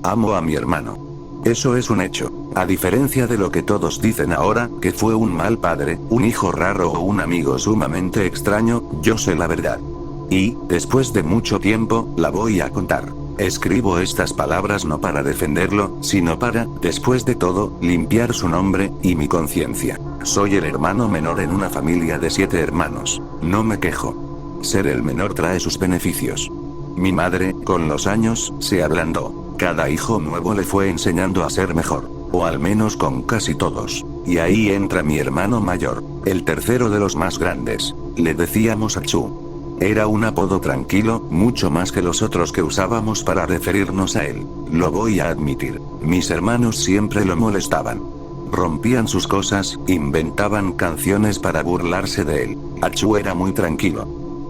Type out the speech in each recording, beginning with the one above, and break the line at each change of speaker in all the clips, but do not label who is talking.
Amo a mi hermano. Eso es un hecho. A diferencia de lo que todos dicen ahora, que fue un mal padre, un hijo raro o un amigo sumamente extraño, yo sé la verdad. Y, después de mucho tiempo, la voy a contar. Escribo estas palabras no para defenderlo, sino para, después de todo, limpiar su nombre, y mi conciencia. Soy el hermano menor en una familia de 7 hermanos. No me quejo. Ser el menor trae sus beneficios. Mi madre, con los años, se ablandó. Cada hijo nuevo le fue enseñando a ser mejor. O al menos con casi todos. Y ahí entra mi hermano mayor. El tercero de los más grandes. Le decíamos Achu. Era un apodo tranquilo, mucho más que los otros que usábamos para referirnos a él. Lo voy a admitir. Mis hermanos siempre lo molestaban. Rompían sus cosas, inventaban canciones para burlarse de él. Achu era muy tranquilo.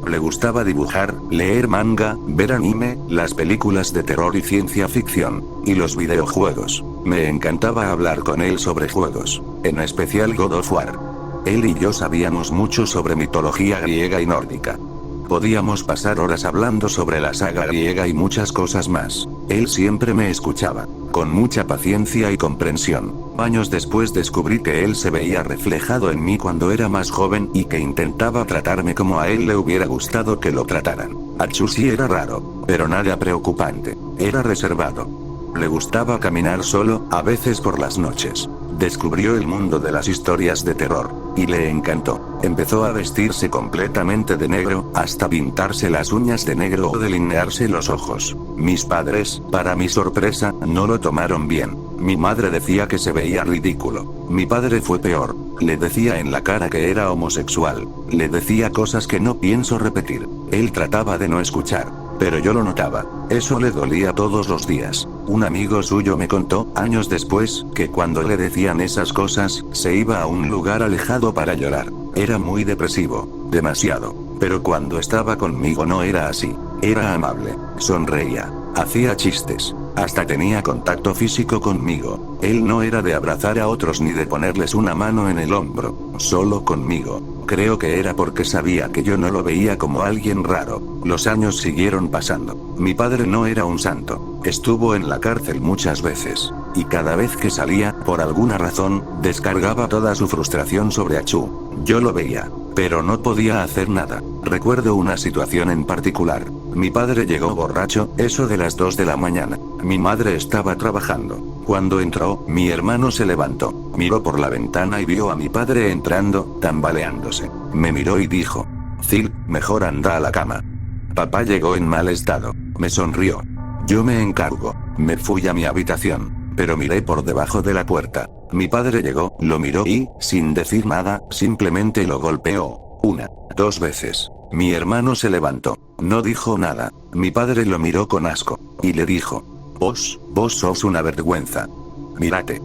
Le gustaba dibujar, leer manga, ver anime, las películas de terror y ciencia ficción, y los videojuegos. Me encantaba hablar con él sobre juegos, en especial God of War. Él y yo sabíamos mucho sobre mitología griega y nórdica. Podíamos pasar horas hablando sobre la saga griega y muchas cosas más. Él siempre me escuchaba, con mucha paciencia y comprensión. Años después descubrí que él se veía reflejado en mí cuando era más joven y que intentaba tratarme como a él le hubiera gustado que lo trataran. Achu sí era raro, pero nada preocupante. Era reservado. Le gustaba caminar solo, a veces por las noches. Descubrió el mundo de las historias de terror, y le encantó. Empezó a vestirse completamente de negro, hasta pintarse las uñas de negro o delinearse los ojos. Mis padres, para mi sorpresa, no lo tomaron bien. Mi madre decía que se veía ridículo. Mi padre fue peor. Le decía en la cara que era homosexual. Le decía cosas que no pienso repetir. Él trataba de no escuchar. Pero yo lo notaba. Eso le dolía todos los días. Un amigo suyo me contó, años después, que cuando le decían esas cosas, se iba a un lugar alejado para llorar. Era muy depresivo. Demasiado. Pero cuando estaba conmigo no era así. Era amable. Sonreía. Hacía chistes. Hasta tenía contacto físico conmigo. Él no era de abrazar a otros ni de ponerles una mano en el hombro. Solo conmigo. Creo que era porque sabía que yo no lo veía como alguien raro. Los años siguieron pasando. Mi padre no era un santo. Estuvo en la cárcel muchas veces. Y cada vez que salía, por alguna razón, descargaba toda su frustración sobre Achu. Yo lo veía. Pero no podía hacer nada. Recuerdo una situación en particular. Mi padre llegó borracho, eso de las 2 de la mañana. Mi madre estaba trabajando. Cuando entró, mi hermano se levantó, miró por la ventana y vio a mi padre entrando, tambaleándose. Me miró y dijo: Zil, mejor anda a la cama. Papá llegó en mal estado. Me sonrió. Yo me encargo. Me fui a mi habitación, pero miré por debajo de la puerta. Mi padre llegó, lo miró y, sin decir nada, simplemente lo golpeó. 1, 2 veces. Mi hermano se levantó. No dijo nada. Mi padre lo miró con asco. Y le dijo: vos sos una vergüenza. Mírate.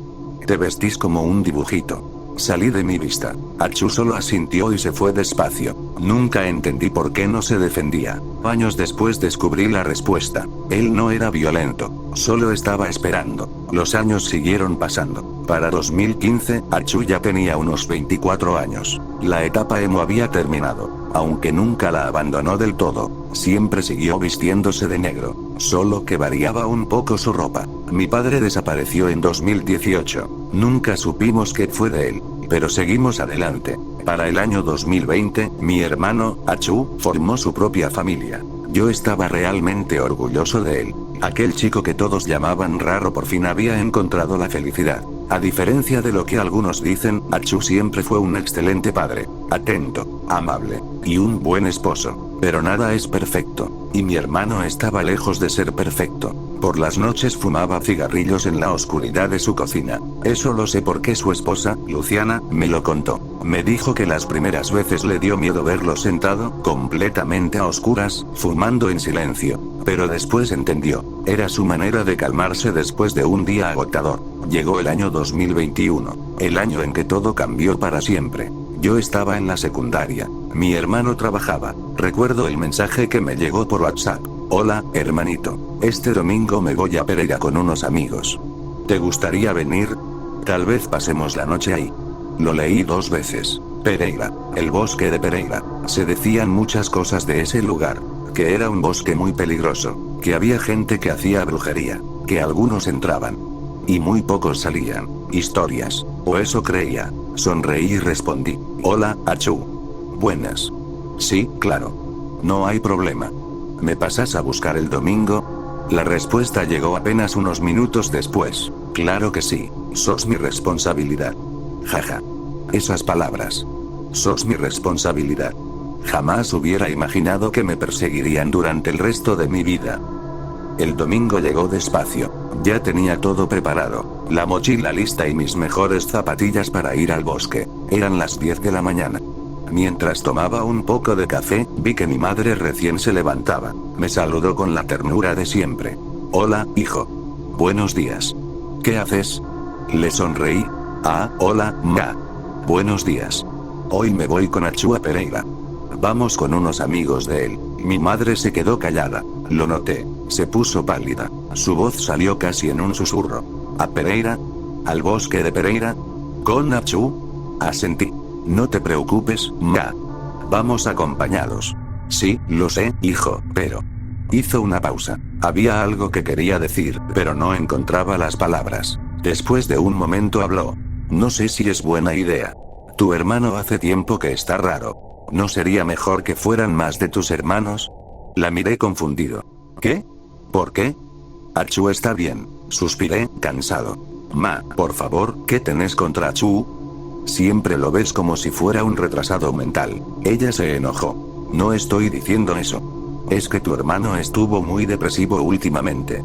Te vestís como un dibujito. Salí de mi vista. Achu solo asintió y se fue despacio. Nunca entendí por qué no se defendía. Años después descubrí la respuesta. Él no era violento. Solo estaba esperando. Los años siguieron pasando. Para 2015, Achu ya tenía unos 24 años. La etapa emo había terminado. Aunque nunca la abandonó del todo. Siempre siguió vistiéndose de negro. Solo que variaba un poco su ropa. Mi padre desapareció en 2018. Nunca supimos qué fue de él. Pero seguimos adelante. Para el año 2020, mi hermano, Achu, formó su propia familia. Yo estaba realmente orgulloso de él. Aquel chico que todos llamaban raro por fin había encontrado la felicidad. A diferencia de lo que algunos dicen, Achu siempre fue un excelente padre, atento, amable, y un buen esposo. Pero nada es perfecto. Y mi hermano estaba lejos de ser perfecto. Por las noches fumaba cigarrillos en la oscuridad de su cocina. Eso lo sé porque su esposa, Luciana, me lo contó. Me dijo que las primeras veces le dio miedo verlo sentado, completamente a oscuras, fumando en silencio. Pero después entendió. Era su manera de calmarse después de un día agotador. Llegó el año 2021. El año en que todo cambió para siempre. Yo estaba en la secundaria. Mi hermano trabajaba. Recuerdo el mensaje que me llegó por WhatsApp. Hola, hermanito. Este domingo me voy a Pereira con unos amigos. ¿Te gustaría venir? Tal vez pasemos la noche ahí. Lo leí 2 veces. Pereira. El bosque de Pereira. Se decían muchas cosas de ese lugar. Que era un bosque muy peligroso. Que había gente que hacía brujería. que algunos entraban y muy pocos salían. Historias, o eso creía. Sonreí y respondí. Hola, Achu. Buenas. Sí, claro. No hay problema. ¿Me pasas a buscar el domingo? La respuesta llegó apenas unos minutos después. Claro que sí, sos mi responsabilidad. Jaja. Esas palabras. Sos mi responsabilidad. Jamás hubiera imaginado que me perseguirían durante el resto de mi vida. El domingo llegó despacio. Ya tenía todo preparado, la mochila lista y mis mejores zapatillas para ir al bosque. Eran las 10 de la mañana. Mientras tomaba un poco de café, vi que mi madre recién se levantaba. Me saludó con la ternura de siempre. Hola, hijo. Buenos días. ¿Qué haces? Le sonreí. Ah, hola, ma. Buenos días. Hoy me voy con Achu a Pereira. Vamos con unos amigos de él. Mi madre se quedó callada. Lo noté. Se puso pálida. Su voz salió casi en un susurro. ¿A Pereira? ¿Al bosque de Pereira? ¿Con Achu? Asentí. No te preocupes, ma. Vamos acompañados. Sí, lo sé, hijo, pero... Hizo una pausa. Había algo que quería decir, pero no encontraba las palabras. Después de un momento habló. No sé si es buena idea. Tu hermano hace tiempo que está raro. ¿No sería mejor que fueran más de tus hermanos? La miré confundido. ¿Qué? ¿Por qué? Achu está bien, suspiré, cansado. Ma, por favor, ¿qué tenés contra Achu? Siempre lo ves como si fuera un retrasado mental. Ella se enojó. No estoy diciendo eso. Es que tu hermano estuvo muy depresivo últimamente.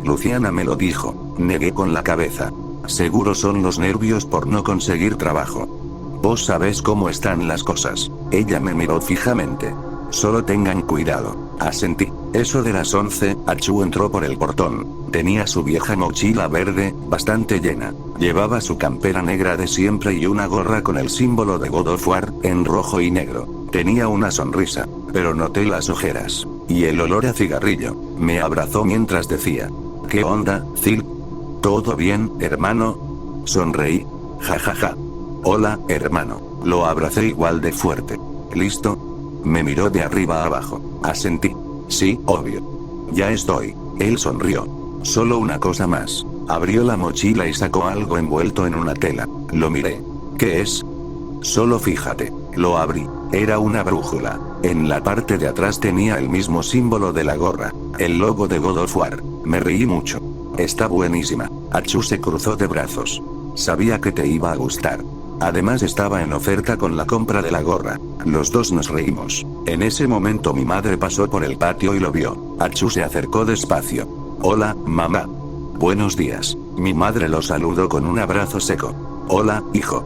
Luciana me lo dijo. Negué con la cabeza. Seguro son los nervios por no conseguir trabajo. Vos sabés cómo están las cosas. Ella me miró fijamente. Solo tengan cuidado. Asentí. Eso de las 11, Achu entró por el portón. Tenía su vieja mochila verde, bastante llena. Llevaba su campera negra de siempre y una gorra con el símbolo de God of War, en rojo y negro. Tenía una sonrisa, pero noté las ojeras. Y el olor a cigarrillo. Me abrazó mientras decía. ¿Qué onda, Zil? ¿Todo bien, hermano? Sonreí. Ja ja ja. Hola, hermano. Lo abracé igual de fuerte. ¿Listo? Me miró de arriba a abajo. Asentí. Sí, obvio. Ya estoy. Él sonrió. Solo una cosa más. Abrió la mochila y sacó algo envuelto en una tela. Lo miré. ¿Qué es? Solo fíjate. Lo abrí. Era una brújula. En la parte de atrás tenía el mismo símbolo de la gorra. El logo de God of War. Me reí mucho. Está buenísima. Achu se cruzó de brazos. Sabía que te iba a gustar. Además estaba en oferta con la compra de la gorra. Los dos nos reímos. En ese momento mi madre pasó por el patio y lo vio. Achu se acercó despacio. Hola, mamá. Buenos días. Mi madre lo saludó con un abrazo seco. Hola, hijo.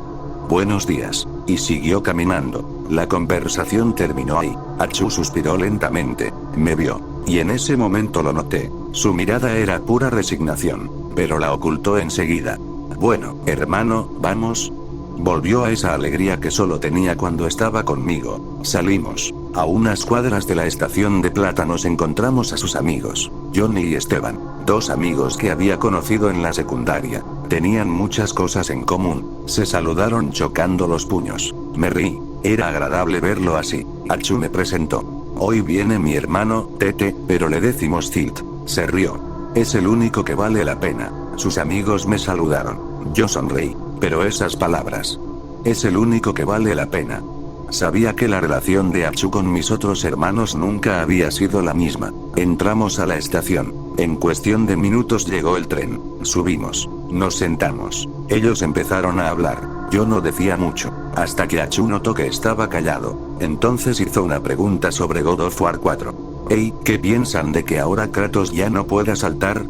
Buenos días. Y siguió caminando. La conversación terminó ahí. Achu suspiró lentamente. Me vio. Y en ese momento lo noté. Su mirada era pura resignación. Pero la ocultó enseguida. Bueno, hermano, vamos. Volvió a esa alegría que solo tenía cuando estaba conmigo. Salimos. A unas cuadras de la estación de Plata nos encontramos a sus amigos, Johnny y Esteban, dos amigos que había conocido en la secundaria. Tenían muchas cosas en común. Se saludaron chocando los puños. Me reí. Era agradable verlo así. Achu me presentó. Hoy viene mi hermano, Tete, pero le decimos Zilt. Se rió. Es el único que vale la pena. Sus amigos me saludaron. Yo sonreí. Pero esas palabras. Es el único que vale la pena. Sabía que la relación de Achu con mis otros hermanos nunca había sido la misma. Entramos a la estación. En cuestión de minutos llegó el tren. Subimos. Nos sentamos. Ellos empezaron a hablar. Yo no decía mucho, hasta que Achu notó que estaba callado. Entonces hizo una pregunta sobre God of War 4. Hey, ¿qué piensan de que ahora Kratos ya no pueda saltar?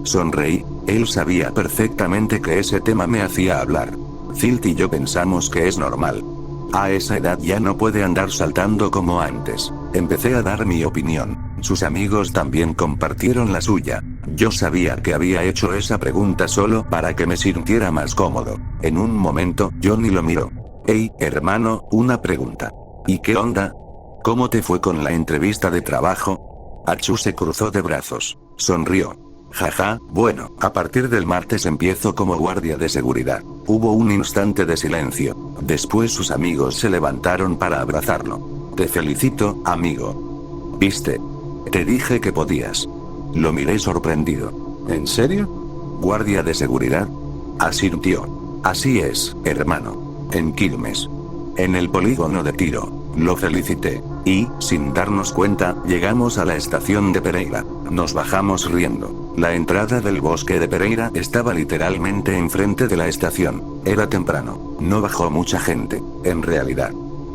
Sonreí. Él sabía perfectamente que ese tema me hacía hablar. Zilt y yo pensamos que es normal. A esa edad ya no puede andar saltando como antes. Empecé a dar mi opinión. Sus amigos también compartieron la suya. Yo sabía que había hecho esa pregunta solo para que me sintiera más cómodo. En un momento, Johnny lo miró. Hey, hermano, una pregunta. ¿Y qué onda? ¿Cómo te fue con la entrevista de trabajo? Achu se cruzó de brazos. Sonrió. Jaja, bueno, a partir del martes empiezo como guardia de seguridad. Hubo un instante de silencio. Después sus amigos se levantaron para abrazarlo. Te felicito, amigo. ¿Viste? Te dije que podías. Lo miré sorprendido. ¿En serio? ¿Guardia de seguridad? Asintió. Así es, hermano. En Quilmes. En el polígono de tiro. Lo felicité. Y, sin darnos cuenta, llegamos a la estación de Pereira. Nos bajamos riendo. La entrada del bosque de Pereira estaba literalmente enfrente de la estación. Era temprano. No bajó mucha gente, en realidad.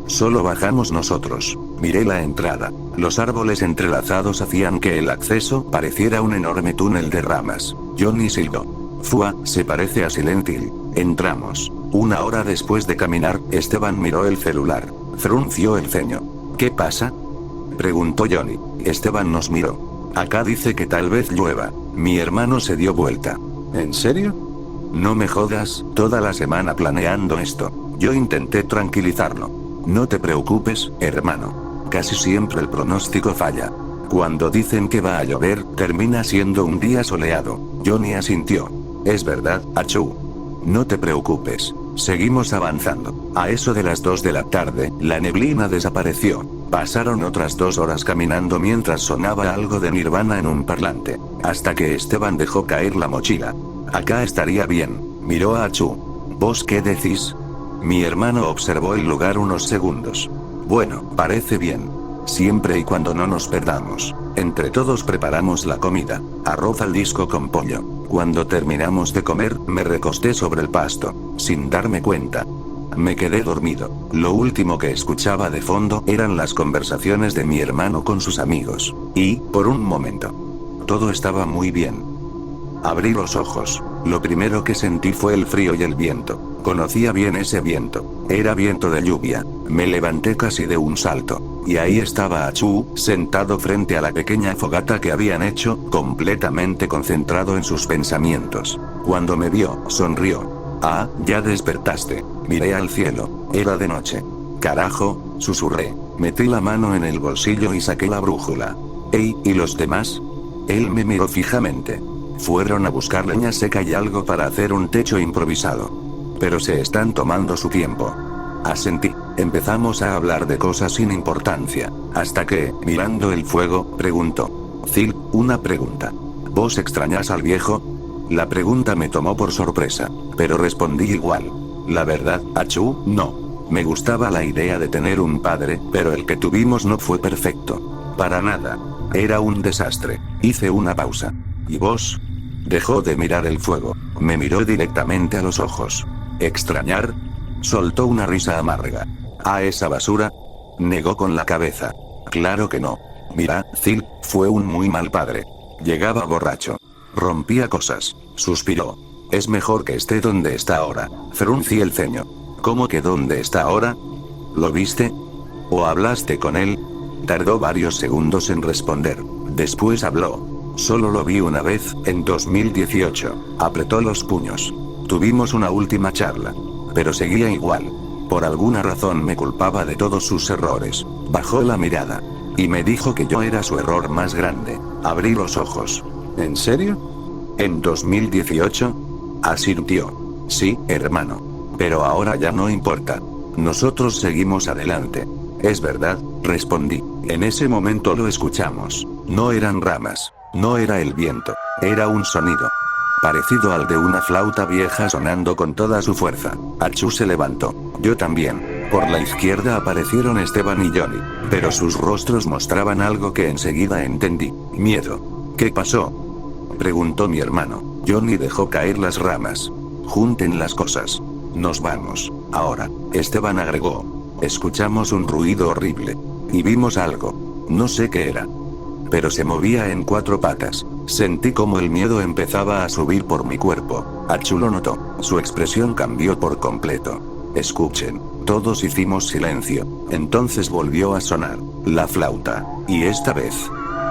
Solo bajamos nosotros. Miré la entrada. Los árboles entrelazados hacían que el acceso pareciera un enorme túnel de ramas. Johnny silbó. Fua, se parece a Silent Hill. Entramos. 1 hora después de caminar, Esteban miró el celular. Frunció el ceño. ¿Qué pasa?, preguntó Johnny. Esteban nos miró. Acá dice que tal vez llueva. Mi hermano se dio vuelta. ¿En serio? No me jodas, toda la semana planeando esto. Yo intenté tranquilizarlo. No te preocupes, hermano. Casi siempre el pronóstico falla. Cuando dicen que va a llover, termina siendo un día soleado. Johnny asintió. Es verdad, achú. No te preocupes. Seguimos avanzando. A eso de las 2 de la tarde, la neblina desapareció. Pasaron otras 2 horas caminando mientras sonaba algo de Nirvana en un parlante. Hasta que Esteban dejó caer la mochila. Acá estaría bien. Miró a Achú. ¿Vos qué decís? Mi hermano observó el lugar unos segundos. Bueno, parece bien. Siempre y cuando no nos perdamos. Entre todos preparamos la comida. Arroz al disco con pollo. Cuando terminamos de comer, me recosté sobre el pasto, sin darme cuenta. Me quedé dormido. Lo último que escuchaba de fondo eran las conversaciones de mi hermano con sus amigos. Y, por un momento, todo estaba muy bien. Abrí los ojos. Lo primero que sentí fue el frío y el viento. Conocía bien ese viento. Era viento de lluvia. Me levanté casi de un salto. Y ahí estaba Achú, sentado frente a la pequeña fogata que habían hecho, completamente concentrado en sus pensamientos. Cuando me vio, sonrió. Ah, ya despertaste. Miré al cielo. Era de noche. Carajo, susurré. Metí la mano en el bolsillo y saqué la brújula. Ey, ¿y los demás? Él me miró fijamente. Fueron a buscar leña seca y algo para hacer un techo improvisado. Pero se están tomando su tiempo. Asentí. Empezamos a hablar de cosas sin importancia, hasta que, mirando el fuego, preguntó. Zil, una pregunta. ¿Vos extrañás al viejo? La pregunta me tomó por sorpresa, pero respondí igual. La verdad, achú, no. Me gustaba la idea de tener un padre, pero el que tuvimos no fue perfecto. Para nada. Era un desastre. Hice una pausa. ¿Y vos? Dejó de mirar el fuego. Me miró directamente a los ojos. ¿Extrañar? Soltó una risa amarga. ¿A esa basura? Negó con la cabeza. Claro que no. Mira, Zil, fue un muy mal padre. Llegaba borracho. Rompía cosas. Suspiró. Es mejor que esté donde está ahora. Fruncí el ceño. ¿Cómo que dónde está ahora? ¿Lo viste? ¿O hablaste con él? Tardó varios segundos en responder. Después habló. Solo lo vi una vez, en 2018. Apretó los puños. Tuvimos una última charla. Pero seguía igual. Por alguna razón me culpaba de todos sus errores. Bajó la mirada. Y me dijo que yo era su error más grande. Abrí los ojos. ¿En serio? ¿En 2018? Asintió. Sí, hermano. Pero ahora ya no importa. Nosotros seguimos adelante. Es verdad, respondí. En ese momento lo escuchamos. No eran ramas. No era el viento. Era un sonido parecido al de una flauta vieja sonando con toda su fuerza. Achú se levantó. Yo también. Por la izquierda aparecieron Esteban y Johnny. Pero sus rostros mostraban algo que enseguida entendí. Miedo. ¿Qué pasó?, preguntó mi hermano. Johnny dejó caer las ramas. Junten las cosas. Nos vamos. Ahora. Esteban agregó. Escuchamos un ruido horrible. Y vimos algo. No sé qué era. Pero se movía en 4 patas. Sentí como el miedo empezaba a subir por mi cuerpo. Achú lo notó. Su expresión cambió por completo. Escuchen. Todos hicimos silencio. Entonces volvió a sonar la flauta. Y esta vez,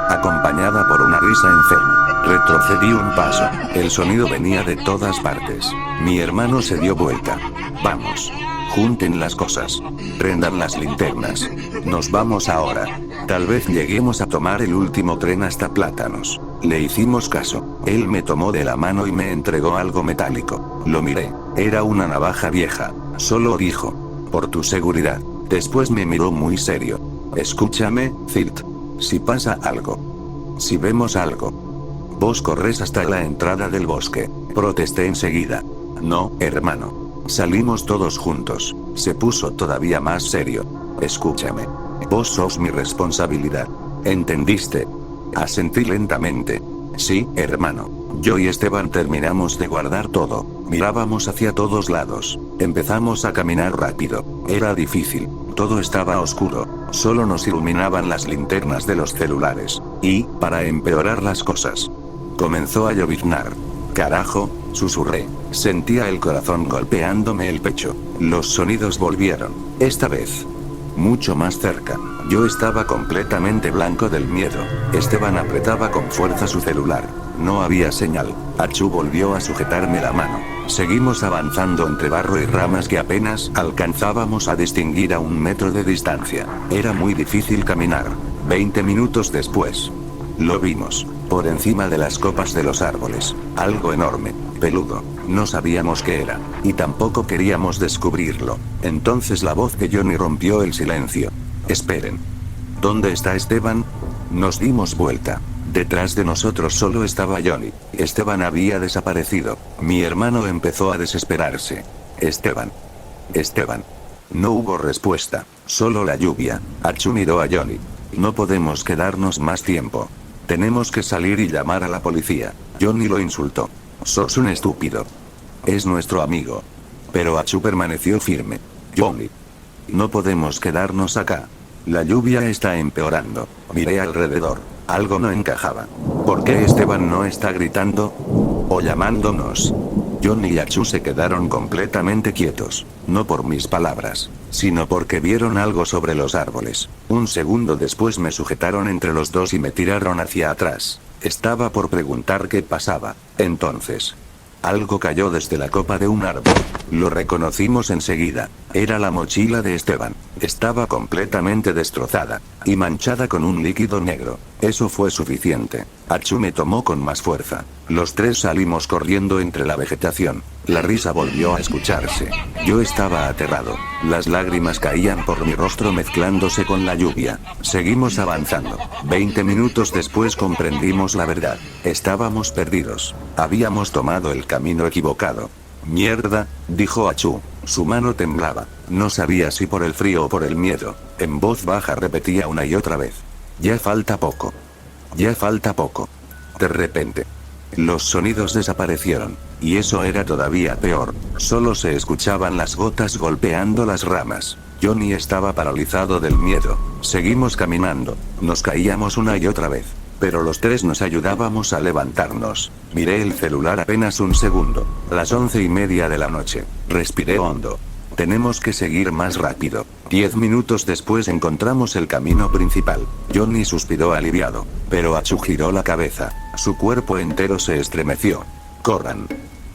acompañada por una risa enferma. Retrocedí un paso. El sonido venía de todas partes. Mi hermano se dio vuelta. Vamos. Junten las cosas. Prendan las linternas. Nos vamos ahora. Tal vez lleguemos a tomar el último tren hasta Plátanos. Le hicimos caso. Él me tomó de la mano y me entregó algo metálico. Lo miré. Era una navaja vieja. Solo dijo. Por tu seguridad. Después me miró muy serio. Escúchame, Zilt. Si pasa algo. Si vemos algo. Vos corres hasta la entrada del bosque. Protesté enseguida. No, hermano. Salimos todos juntos. Se puso todavía más serio. Escúchame. Vos sos mi responsabilidad. ¿Entendiste? Asentí lentamente. Sí, hermano. Yo y Esteban terminamos de guardar todo. Mirábamos hacia todos lados. Empezamos a caminar rápido. Era difícil. Todo estaba oscuro. Solo nos iluminaban las linternas de los celulares. Y, para empeorar las cosas, comenzó a lloviznar. Carajo, susurré. Sentía el corazón golpeándome el pecho. Los sonidos volvieron. Esta vez mucho más cerca. Yo estaba completamente blanco del miedo. Esteban apretaba con fuerza su celular. No había señal. Achu volvió a sujetarme la mano. Seguimos avanzando entre barro y ramas que apenas alcanzábamos a distinguir a 1 metro de distancia. Era muy difícil caminar. 20 minutos después, lo vimos. Por encima de las copas de los árboles. Algo enorme, peludo. No sabíamos qué era. Y tampoco queríamos descubrirlo. Entonces la voz de Johnny rompió el silencio. Esperen. ¿Dónde está Esteban? Nos dimos vuelta. Detrás de nosotros solo estaba Johnny. Esteban había desaparecido. Mi hermano empezó a desesperarse. Esteban. Esteban. No hubo respuesta. Solo la lluvia. Achu miró a Johnny. No podemos quedarnos más tiempo. Tenemos que salir y llamar a la policía. Johnny lo insultó. Sos un estúpido. Es nuestro amigo. Pero Achu permaneció firme. Johnny. No podemos quedarnos acá. La lluvia está empeorando. Miré alrededor. Algo no encajaba. ¿Por qué Esteban no está gritando? O llamándonos. Johnny y Achu se quedaron completamente quietos. No por mis palabras, sino porque vieron algo sobre los árboles. Un segundo después me sujetaron entre los dos y me tiraron hacia atrás. Estaba por preguntar qué pasaba. Entonces, algo cayó desde la copa de un árbol. Lo reconocimos enseguida. Era la mochila de Esteban. Estaba completamente destrozada y manchada con un líquido negro. Eso fue suficiente. Achu me tomó con más fuerza. Los tres salimos corriendo entre la vegetación. La risa volvió a escucharse. Yo estaba aterrado. Las lágrimas caían por mi rostro mezclándose con la lluvia. Seguimos avanzando. 20 minutos después comprendimos la verdad. Estábamos perdidos. Habíamos tomado el camino equivocado. Mierda, dijo Achu. Su mano temblaba. No sabía si por el frío o por el miedo. En voz baja repetía una y otra vez. Ya falta poco. Ya falta poco. De repente, los sonidos desaparecieron. Y eso era todavía peor. Solo se escuchaban las gotas golpeando las ramas. Johnny estaba paralizado del miedo. Seguimos caminando. Nos caíamos una y otra vez. Pero los tres nos ayudábamos a levantarnos. Miré el celular apenas un segundo. Las 11:30 de la noche. Respiré hondo. Tenemos que seguir más rápido. 10 minutos después encontramos el camino principal. Johnny suspiró aliviado. Pero Achu giró la cabeza. Su cuerpo entero se estremeció. Corran.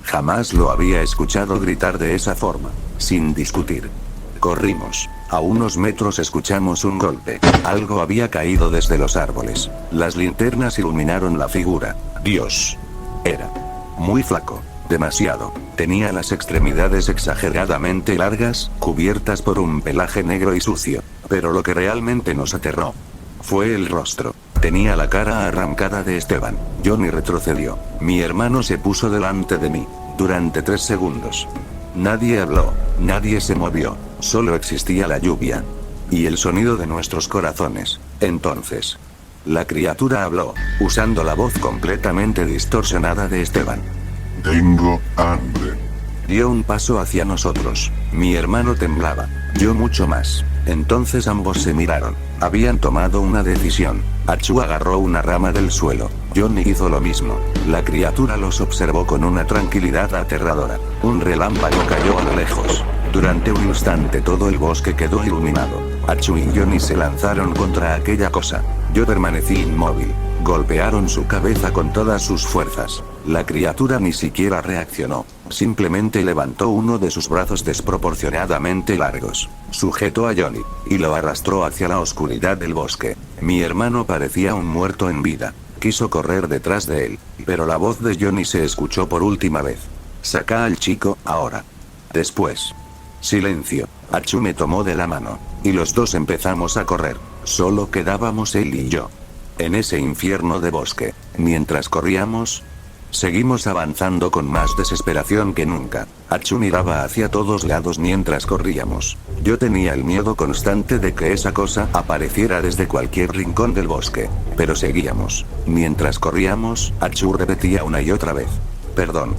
Jamás lo había escuchado gritar de esa forma. Sin discutir. Corrimos. A unos metros escuchamos un golpe. Algo había caído desde los árboles. Las linternas iluminaron la figura. Dios. Era muy flaco. Demasiado. Tenía las extremidades exageradamente largas, cubiertas por un pelaje negro y sucio. Pero lo que realmente nos aterró fue el rostro. Tenía la cara arrancada de Esteban. Johnny retrocedió. Mi hermano se puso delante de mí. Durante 3 segundos. Nadie habló. Nadie se movió. Solo existía la lluvia. Y el sonido de nuestros corazones. Entonces, la criatura habló, usando la voz completamente distorsionada de Esteban.
Tengo hambre.
Dio un paso hacia nosotros. Mi hermano temblaba. Yo mucho más. Entonces ambos se miraron. Habían tomado una decisión. Achu agarró una rama del suelo. Johnny hizo lo mismo. La criatura los observó con una tranquilidad aterradora. Un relámpago cayó a lo lejos. Durante un instante todo el bosque quedó iluminado. Achu y Johnny se lanzaron contra aquella cosa. Yo permanecí inmóvil. Golpearon su cabeza con todas sus fuerzas. La criatura ni siquiera reaccionó. Simplemente levantó uno de sus brazos desproporcionadamente largos. Sujetó a Johnny y lo arrastró hacia la oscuridad del bosque. Mi hermano parecía un muerto en vida. Quiso correr detrás de él, pero la voz de Johnny se escuchó por última vez. Saca al chico, ahora. Después. Silencio. Achu me tomó de la mano. Y los dos empezamos a correr. Solo quedábamos él y yo. En ese infierno de bosque, mientras corríamos, seguimos avanzando con más desesperación que nunca. Achu miraba hacia todos lados mientras corríamos. Yo tenía el miedo constante de que esa cosa apareciera desde cualquier rincón del bosque. Pero seguíamos. Mientras corríamos, Achu repetía una y otra vez: perdón.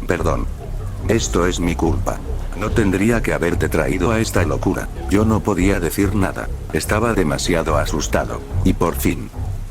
Perdón. Esto es mi culpa. No tendría que haberte traído a esta locura. Yo no podía decir nada. Estaba demasiado asustado. Y por fin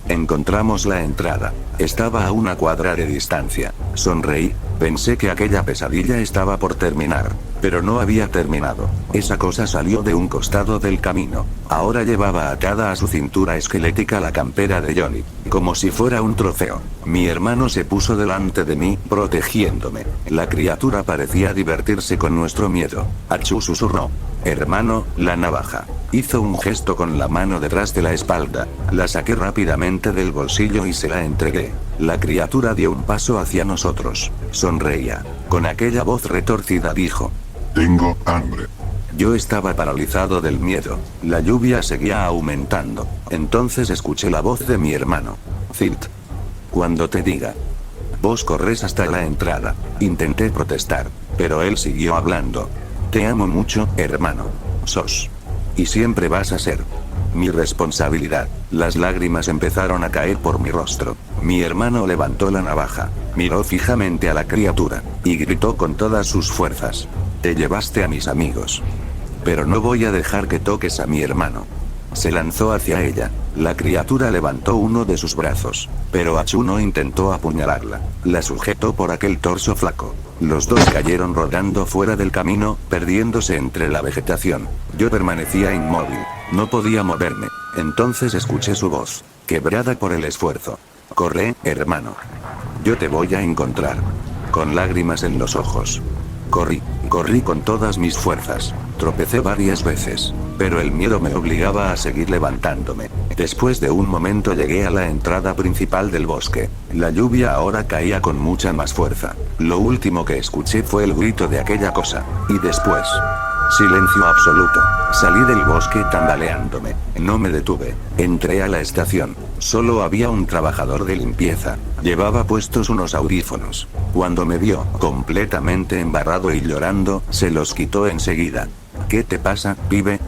encontramos la entrada. Estaba a una cuadra de distancia. Sonreí. Pensé que aquella pesadilla estaba por terminar. Pero no había terminado. Esa cosa salió de un costado del camino. Ahora llevaba atada a su cintura esquelética la campera de Johnny. Como si fuera un trofeo. Mi hermano se puso delante de mí, protegiéndome. La criatura parecía divertirse con nuestro miedo. Achu susurró: hermano, la navaja. Hizo un gesto con la mano detrás de la espalda. La saqué rápidamente del bolsillo y se la entregué. La criatura dio un paso hacia nosotros. Sonreía. Con aquella voz retorcida dijo:
tengo hambre.
Yo estaba paralizado del miedo. La lluvia seguía aumentando. Entonces escuché la voz de mi hermano. Zilt. Cuando te diga. Vos corres hasta la entrada. Intenté protestar, pero él siguió hablando. Te amo mucho, hermano. Sos. Y siempre vas a ser mi responsabilidad. Las lágrimas empezaron a caer por mi rostro. Mi hermano levantó la navaja, miró fijamente a la criatura, y gritó con todas sus fuerzas: te llevaste a mis amigos. Pero no voy a dejar que toques a mi hermano. Se lanzó hacia ella. La criatura levantó uno de sus brazos, pero Achu no intentó apuñalarla. La sujetó por aquel torso flaco. Los dos cayeron rodando fuera del camino, perdiéndose entre la vegetación. Yo permanecía inmóvil. No podía moverme. Entonces escuché su voz, quebrada por el esfuerzo. Corre, hermano. Yo te voy a encontrar. Con lágrimas en los ojos. Corrí con todas mis fuerzas. Tropecé varias veces, pero el miedo me obligaba a seguir levantándome. Después de un momento llegué a la entrada principal del bosque. La lluvia ahora caía con mucha más fuerza. Lo último que escuché fue el grito de aquella cosa. Y después, silencio absoluto. Salí del bosque tambaleándome. No me detuve. Entré a la estación. Solo había un trabajador de limpieza. Llevaba puestos unos audífonos. Cuando me vio completamente embarrado y llorando, se los quitó enseguida. ¿Qué te pasa, pibe?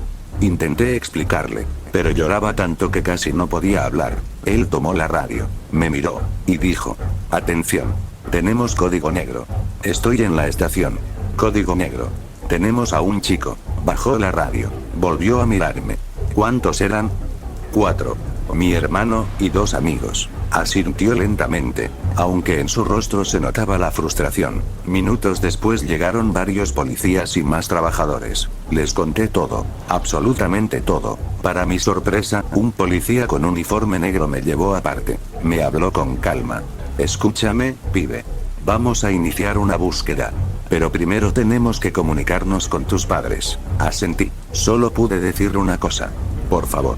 Intenté explicarle, pero lloraba tanto que casi no podía hablar. Él tomó la radio, me miró, y dijo: atención. Tenemos código negro. Estoy en la estación. Código negro. Tenemos a un chico. Bajó la radio. Volvió a mirarme. ¿Cuántos eran? 4. Mi hermano y 2 amigos. Asintió lentamente, aunque en su rostro se notaba la frustración. Minutos después llegaron varios policías y más trabajadores. Les conté todo, absolutamente todo. Para mi sorpresa, un policía con uniforme negro me llevó aparte. Me habló con calma. Escúchame, pibe. Vamos a iniciar una búsqueda. Pero primero tenemos que comunicarnos con tus padres. Asentí. Solo pude decir una cosa. Por favor.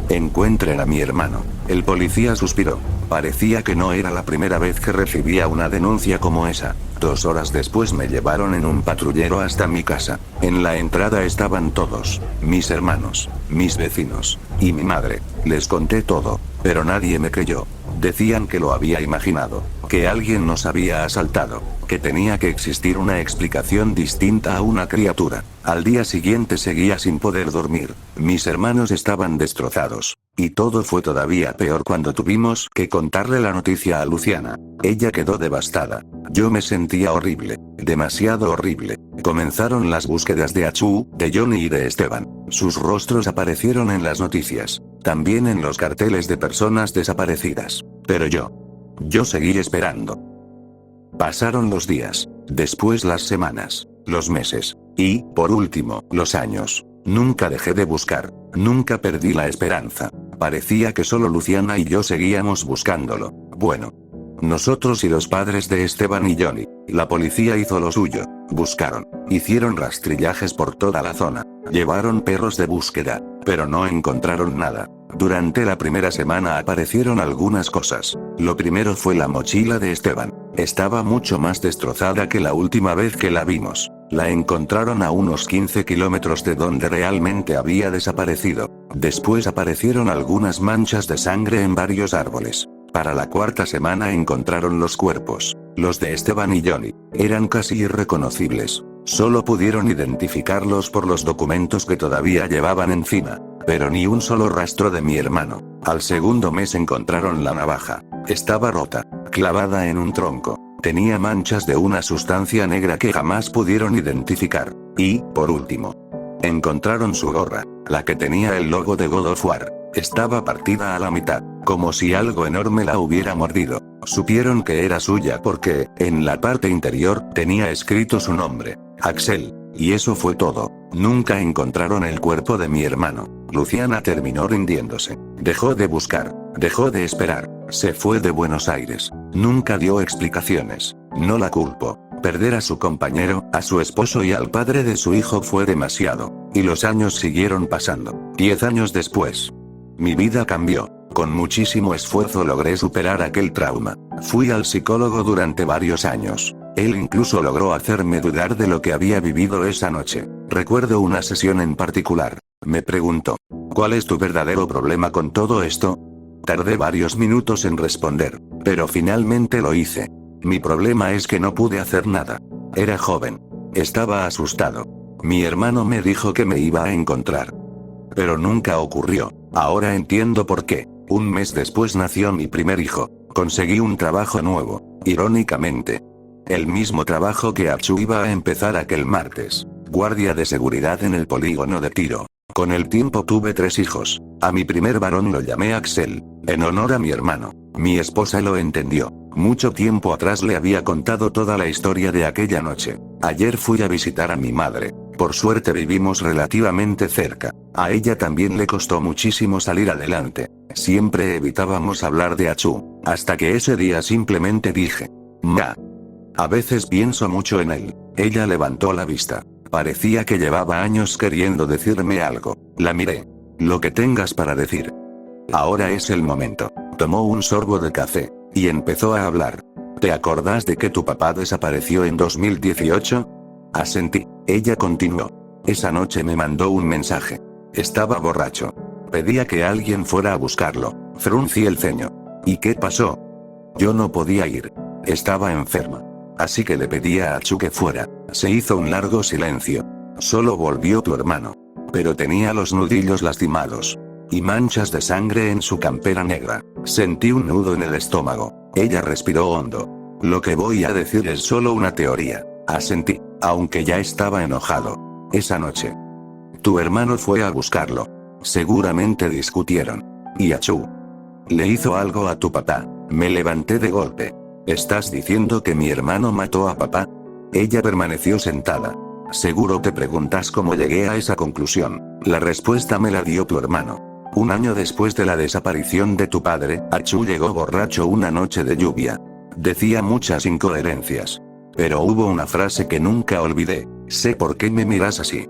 Encuentren a mi hermano. El policía suspiró. Parecía que no era la primera vez que recibía una denuncia como esa. 2 horas después me llevaron en un patrullero hasta mi casa. En la entrada estaban todos. Mis hermanos, mis vecinos, y mi madre. Les conté todo, pero nadie me creyó. Decían que lo había imaginado, que alguien nos había asaltado, que tenía que existir una explicación distinta a una criatura. Al día siguiente seguía sin poder dormir. Mis hermanos estaban destrozados. Y todo fue todavía peor cuando tuvimos que contarle la noticia a Luciana. Ella quedó devastada. Yo me sentía horrible, demasiado horrible. Comenzaron las búsquedas de Achu, de Johnny y de Esteban. Sus rostros aparecieron en las noticias, también en los carteles de personas desaparecidas. Pero yo seguí esperando. Pasaron los días, después las semanas, los meses, y, por último, los años. Nunca dejé de buscar, nunca perdí la esperanza. Parecía que solo Luciana y yo seguíamos buscándolo. Bueno, nosotros y los padres de Esteban y Johnny. La policía hizo lo suyo. Buscaron. Hicieron rastrillajes por toda la zona. Llevaron perros de búsqueda, pero no encontraron nada. Durante la primera semana aparecieron algunas cosas. Lo primero fue la mochila de Esteban. Estaba mucho más destrozada que la última vez que la vimos. La encontraron a unos 15 kilómetros de donde realmente había desaparecido. Después aparecieron algunas manchas de sangre en varios árboles. Para la cuarta semana encontraron los cuerpos. Los de Esteban y Johnny eran casi irreconocibles. Solo pudieron identificarlos por los documentos que todavía llevaban encima. Pero ni un solo rastro de mi hermano. Al segundo mes encontraron la navaja. Estaba rota, clavada en un tronco. Tenía manchas de una sustancia negra que jamás pudieron identificar. Y, por último, encontraron su gorra, la que tenía el logo de God of War. Estaba partida a la mitad, como si algo enorme la hubiera mordido. Supieron que era suya porque, en la parte interior, tenía escrito su nombre, Axel. Y eso fue todo. Nunca encontraron el cuerpo de mi hermano. Luciana terminó rindiéndose. Dejó de buscar, dejó de esperar. Se fue de Buenos Aires. Nunca dio explicaciones. No la culpo. Perder a su compañero, a su esposo y al padre de su hijo fue demasiado. Y los años siguieron pasando. 10 años después. Mi vida cambió. Con muchísimo esfuerzo logré superar aquel trauma. Fui al psicólogo durante varios años. Él incluso logró hacerme dudar de lo que había vivido esa noche. Recuerdo una sesión en particular. Me preguntó: ¿cuál es tu verdadero problema con todo esto? Tardé varios minutos en responder, pero finalmente lo hice. Mi problema es que no pude hacer nada. Era joven. Estaba asustado. Mi hermano me dijo que me iba a encontrar. Pero nunca ocurrió. Ahora entiendo por qué. Un mes después nació mi primer hijo. Conseguí un trabajo nuevo. Irónicamente. El mismo trabajo que Achu iba a empezar aquel martes. Guardia de seguridad en el polígono de tiro. Con el tiempo tuve 3 hijos. A mi primer varón lo llamé Axel, en honor a mi hermano. Mi esposa lo entendió. Mucho tiempo atrás le había contado toda la historia de aquella noche. Ayer fui a visitar a mi madre. Por suerte vivimos relativamente cerca. A ella también le costó muchísimo salir adelante. Siempre evitábamos hablar de Achu, hasta que ese día simplemente dije: Ma. A veces pienso mucho en él. Ella levantó la vista. Parecía que llevaba años queriendo decirme algo. La miré. Lo que tengas para decir. Ahora es el momento. Tomó un sorbo de café, y empezó a hablar. ¿Te acordás de que tu papá desapareció en 2018? Asentí. Ella continuó. Esa noche me mandó un mensaje. Estaba borracho. Pedía que alguien fuera a buscarlo. Fruncí el ceño. ¿Y qué pasó? Yo no podía ir. Estaba enferma. Así que le pedí a Achu que fuera. Se hizo un largo silencio. Solo volvió tu hermano. Pero tenía los nudillos lastimados. Y manchas de sangre en su campera negra. Sentí un nudo en el estómago. Ella respiró hondo. Lo que voy a decir es solo una teoría. Asentí, aunque ya estaba enojado. Esa noche. Tu hermano fue a buscarlo. Seguramente discutieron. Y Achu le hizo algo a tu papá. Me levanté de golpe. ¿Estás diciendo que mi hermano mató a papá? Ella permaneció sentada. Seguro te preguntas cómo llegué a esa conclusión. La respuesta me la dio tu hermano. Un año después de la desaparición de tu padre, Achu llegó borracho una noche de lluvia. Decía muchas incoherencias. Pero hubo una frase que nunca olvidé: sé por qué me miras así.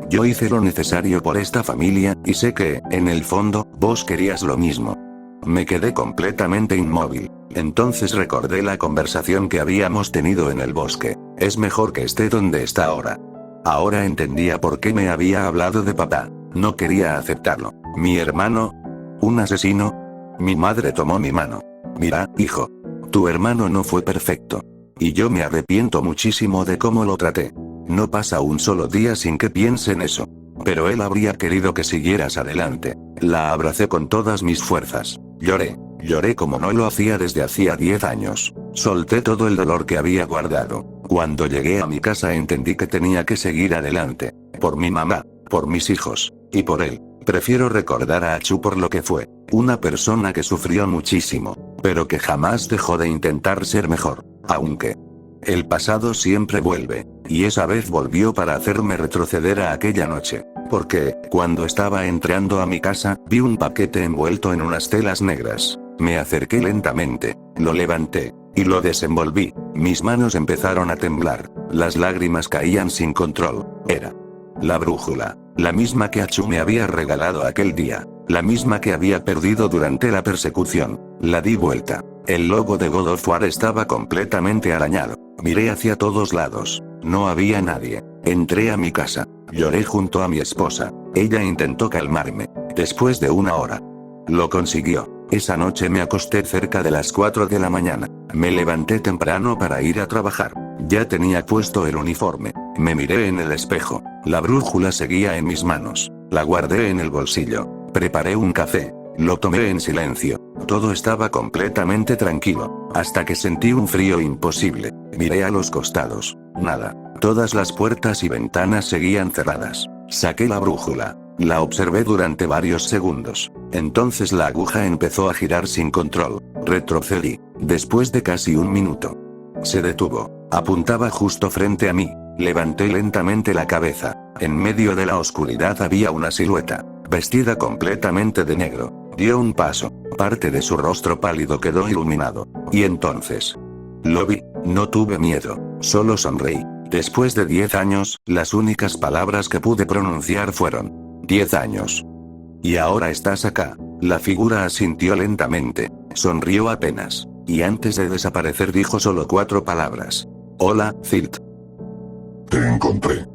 Yo hice lo necesario por esta familia, y sé que, en el fondo, vos querías lo mismo. Me quedé completamente inmóvil. Entonces recordé la conversación que habíamos tenido en el bosque. Es mejor que esté donde está ahora. Ahora entendía por qué me había hablado de papá. No quería aceptarlo. Mi hermano. ¿Un asesino? Mi madre tomó mi mano. Mira, hijo. Tu hermano no fue perfecto. Y yo me arrepiento muchísimo de cómo lo traté. No pasa un solo día sin que piense en eso. Pero él habría querido que siguieras adelante. La abracé con todas mis fuerzas. Lloré. Lloré como no lo hacía desde hacía 10 años. Solté todo el dolor que había guardado. Cuando llegué a mi casa entendí que tenía que seguir adelante. Por mi mamá, por mis hijos, y por él. Prefiero recordar a Achu por lo que fue. Una persona que sufrió muchísimo, pero que jamás dejó de intentar ser mejor. Aunque el pasado siempre vuelve. Y esa vez volvió para hacerme retroceder a aquella noche. Porque, cuando estaba entrando a mi casa, vi un paquete envuelto en unas telas negras. Me acerqué lentamente, lo levanté, y lo desenvolví. Mis manos empezaron a temblar. Las lágrimas caían sin control. Era la brújula. La misma que Achu me había regalado aquel día. La misma que había perdido durante la persecución. La di vuelta. El logo de God of War estaba completamente arañado. Miré hacia todos lados. No había nadie. Entré a mi casa. Lloré junto a mi esposa. Ella intentó calmarme. Después de 1 hora. Lo consiguió. Esa noche me acosté cerca de las 4 de la mañana. Me levanté temprano para ir a trabajar. Ya tenía puesto el uniforme. Me miré en el espejo. La brújula seguía en mis manos. La guardé en el bolsillo. Preparé un café. Lo tomé en silencio. Todo estaba completamente tranquilo. Hasta que sentí un frío imposible. Miré a los costados. Nada. Todas las puertas y ventanas seguían cerradas. Saqué la brújula. La observé durante varios segundos. Entonces la aguja empezó a girar sin control. Retrocedí. Después de casi 1 minuto. Se detuvo. Apuntaba justo frente a mí. Levanté lentamente la cabeza. En medio de la oscuridad había una silueta. Vestida completamente de negro. Dio un paso. Parte de su rostro pálido quedó iluminado. Y entonces. Lo vi. No tuve miedo. Solo sonreí. Después de 10 años, las únicas palabras que pude pronunciar fueron: 10 años. Y ahora estás acá. La figura asintió lentamente. Sonrió apenas. Y antes de desaparecer dijo solo 4 palabras. Hola, Zilt.
Te encontré.